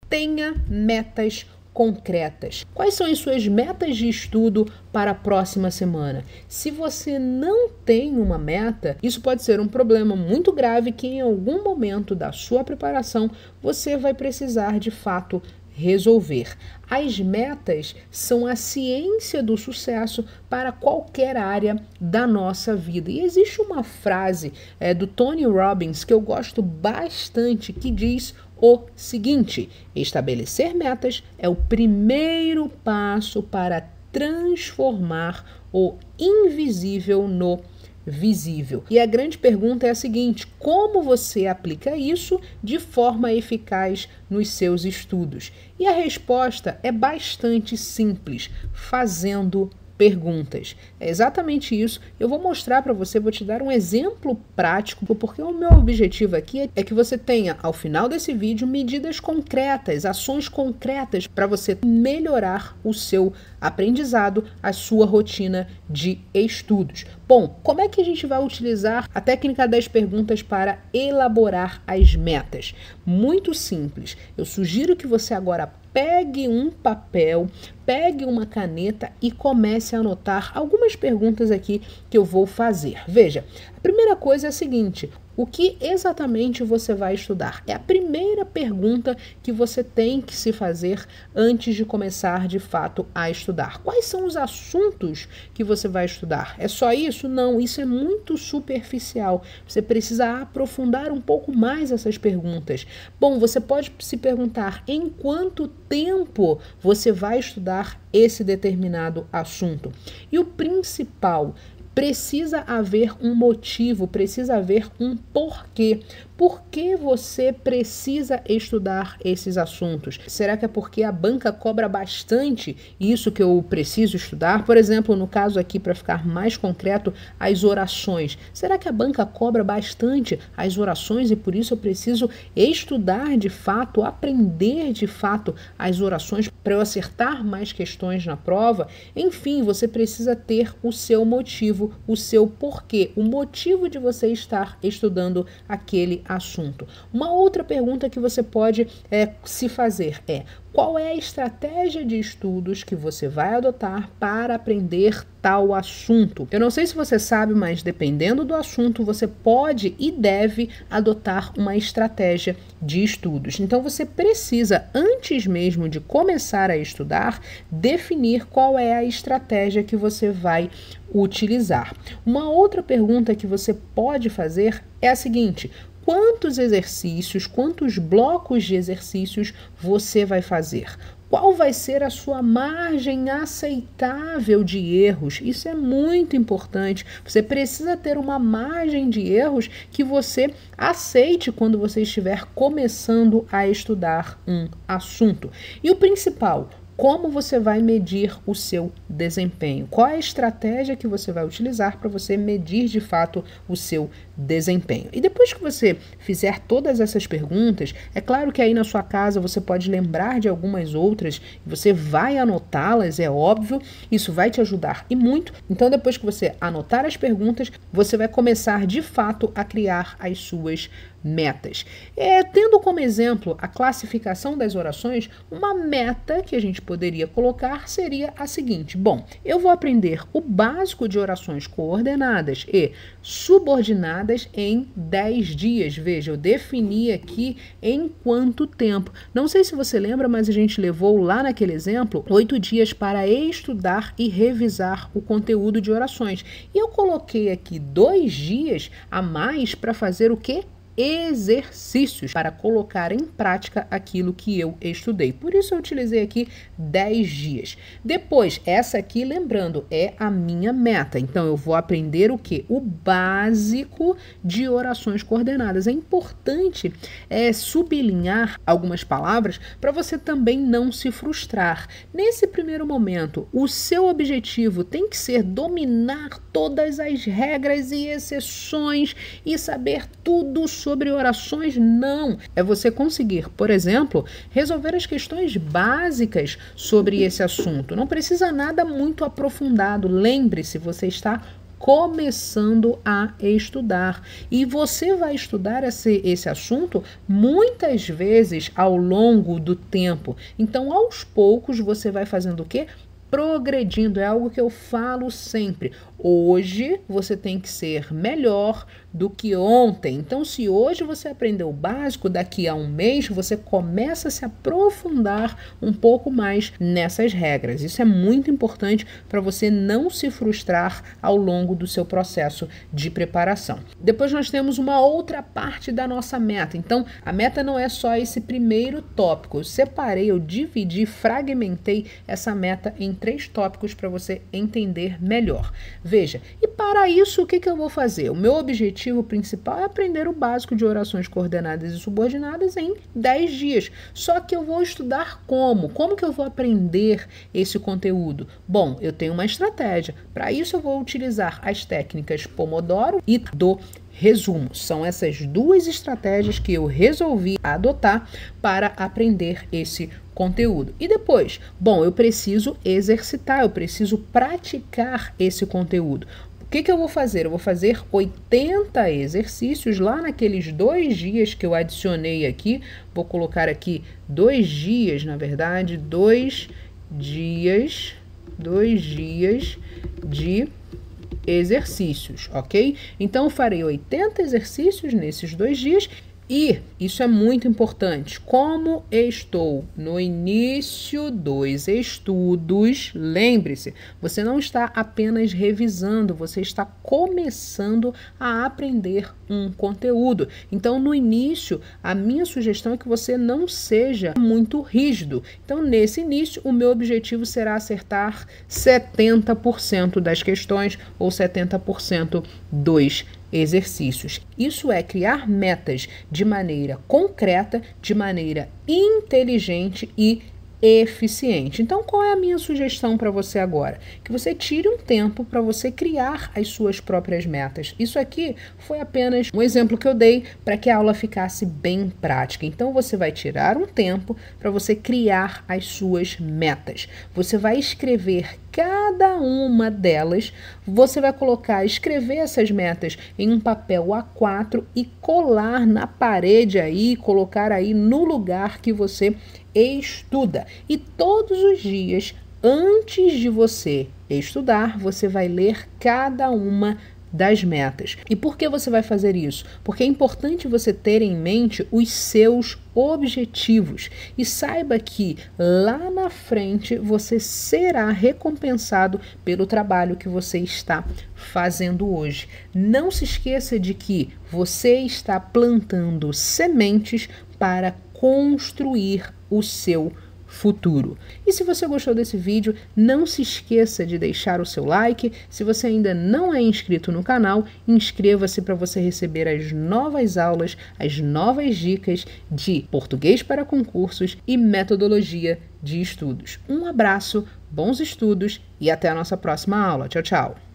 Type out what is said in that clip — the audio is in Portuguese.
Tenha metas concretas. Quais são as suas metas de estudo para a próxima semana? Se você não tem uma meta, isso pode ser um problema muito grave que em algum momento da sua preparação você vai precisar de fato resolver. As metas são a ciência do sucesso para qualquer área da nossa vida. E existe uma frase do Tony Robbins que eu gosto bastante que diz o seguinte: estabelecer metas é o primeiro passo para transformar o invisível no visível. E a grande pergunta é a seguinte: como você aplica isso de forma eficaz nos seus estudos? E a resposta é bastante simples: fazendo perguntas. É exatamente isso. Eu vou mostrar para você, vou te dar um exemplo prático, porque o meu objetivo aqui é que você tenha, ao final desse vídeo, medidas concretas, ações concretas para você melhorar o seu aprendizado, a sua rotina de estudos. Bom, como é que a gente vai utilizar a técnica das perguntas para elaborar as metas? Muito simples. Eu sugiro que você agora pegue um papel, pegue uma caneta e comece a anotar algumas perguntas aqui que eu vou fazer. Veja, a primeira coisa é a seguinte: o que exatamente você vai estudar? É a primeira pergunta que você tem que se fazer antes de começar de fato a estudar. Quais são os assuntos que você vai estudar? É só isso? Não, isso é muito superficial. Você precisa aprofundar um pouco mais essas perguntas. Bom, você pode se perguntar em quanto tempo você vai estudar esse determinado assunto. E o principal, precisa haver um motivo, precisa haver um porquê. Por que você precisa estudar esses assuntos? Será que é porque a banca cobra bastante isso que eu preciso estudar? Por exemplo, no caso aqui, para ficar mais concreto, as orações. Será que a banca cobra bastante as orações e por isso eu preciso estudar de fato, aprender de fato as orações para eu acertar mais questões na prova? Enfim, você precisa ter o seu motivo, o seu porquê, o motivo de você estar estudando aquele assunto. Uma outra pergunta que você pode se fazer é: qual é a estratégia de estudos que você vai adotar para aprender tal assunto? Eu não sei se você sabe, mas dependendo do assunto, você pode e deve adotar uma estratégia de estudos. Então você precisa, antes mesmo de começar a estudar, definir qual é a estratégia que você vai utilizar. Uma outra pergunta que você pode fazer é a seguinte: quantos exercícios, quantos blocos de exercícios você vai fazer? Qual vai ser a sua margem aceitável de erros? Isso é muito importante. Você precisa ter uma margem de erros que você aceite quando você estiver começando a estudar um assunto. E o principal, como você vai medir o seu desempenho? Qual é a estratégia que você vai utilizar para você medir de fato o seu desempenho? E depois que você fizer todas essas perguntas, é claro que aí na sua casa você pode lembrar de algumas outras, você vai anotá-las, é óbvio, isso vai te ajudar e muito. Então depois que você anotar as perguntas, você vai começar de fato a criar as suas metas. Tendo como exemplo a classificação das orações, uma meta que a gente poderia colocar seria a seguinte: bom, eu vou aprender o básico de orações coordenadas e subordinadas em 10 dias. Veja, eu defini aqui em quanto tempo. Não sei se você lembra, mas a gente levou lá naquele exemplo 8 dias para estudar e revisar o conteúdo de orações. E eu coloquei aqui 2 dias a mais para fazer o quê? Exercícios, para colocar em prática aquilo que eu estudei. Por isso eu utilizei aqui 10 dias. Depois, essa aqui, lembrando, é a minha meta. Então eu vou aprender o quê? O básico de orações coordenadas. É importante sublinhar algumas palavras para você também não se frustrar. Nesse primeiro momento, o seu objetivo tem que ser dominar todas as regras e exceções e saber tudo sobre orações. Não, é você conseguir, por exemplo, resolver as questões básicas sobre esse assunto. Não precisa nada muito aprofundado. Lembre-se, você está começando a estudar. E você vai estudar esse assunto muitas vezes ao longo do tempo. Então, aos poucos, você vai fazendo o quê? Progredindo. É algo que eu falo sempre. Hoje você tem que ser melhor do que ontem. Então, se hoje você aprendeu o básico, daqui a um mês você começa a se aprofundar um pouco mais nessas regras. Isso é muito importante para você não se frustrar ao longo do seu processo de preparação. Depois nós temos uma outra parte da nossa meta. Então, a meta não é só esse primeiro tópico. Eu separei, eu dividi, fragmentei essa meta em 3 tópicos para você entender melhor. Veja, e para isso o que eu vou fazer? O meu objetivo principal é aprender o básico de orações coordenadas e subordinadas em 10 dias. Só que eu vou estudar como? Como que eu vou aprender esse conteúdo? Bom, eu tenho uma estratégia. Para isso eu vou utilizar as técnicas Pomodoro e do resumo. São essas 2 estratégias que eu resolvi adotar para aprender esse conteúdo. E depois, bom, eu preciso exercitar, eu preciso praticar esse conteúdo. O que eu vou fazer? Eu vou fazer 80 exercícios lá naqueles 2 dias que eu adicionei aqui. Vou colocar aqui 2 dias, na verdade, 2 dias de exercícios, ok? Então, eu farei 80 exercícios nesses 2 dias. E isso é muito importante. Como estou no início dos estudos, lembre-se, você não está apenas revisando, você está começando a aprender um conteúdo. Então, no início, a minha sugestão é que você não seja muito rígido. Então, nesse início, o meu objetivo será acertar 70% das questões ou 70% dos exercícios. Isso é criar metas de maneira concreta, de maneira inteligente e eficiente. Então, qual é a minha sugestão para você agora? Que você tire um tempo para você criar as suas próprias metas. Isso aqui foi apenas um exemplo que eu dei para que a aula ficasse bem prática. Então, você vai tirar um tempo para você criar as suas metas. Você vai escrever cada uma delas, você vai escrever essas metas em um papel A4 e colar na parede aí, colocar aí no lugar que você estuda. E todos os dias, antes de você estudar, você vai ler cada uma das metas. E por que você vai fazer isso? Porque é importante você ter em mente os seus objetivos e saiba que lá na frente você será recompensado pelo trabalho que você está fazendo hoje. Não se esqueça de que você está plantando sementes para construir o seu futuro. E se você gostou desse vídeo, não se esqueça de deixar o seu like. Se você ainda não é inscrito no canal, inscreva-se para você receber as novas aulas, as novas dicas de português para concursos e metodologia de estudos. Um abraço, bons estudos e até a nossa próxima aula. Tchau, tchau!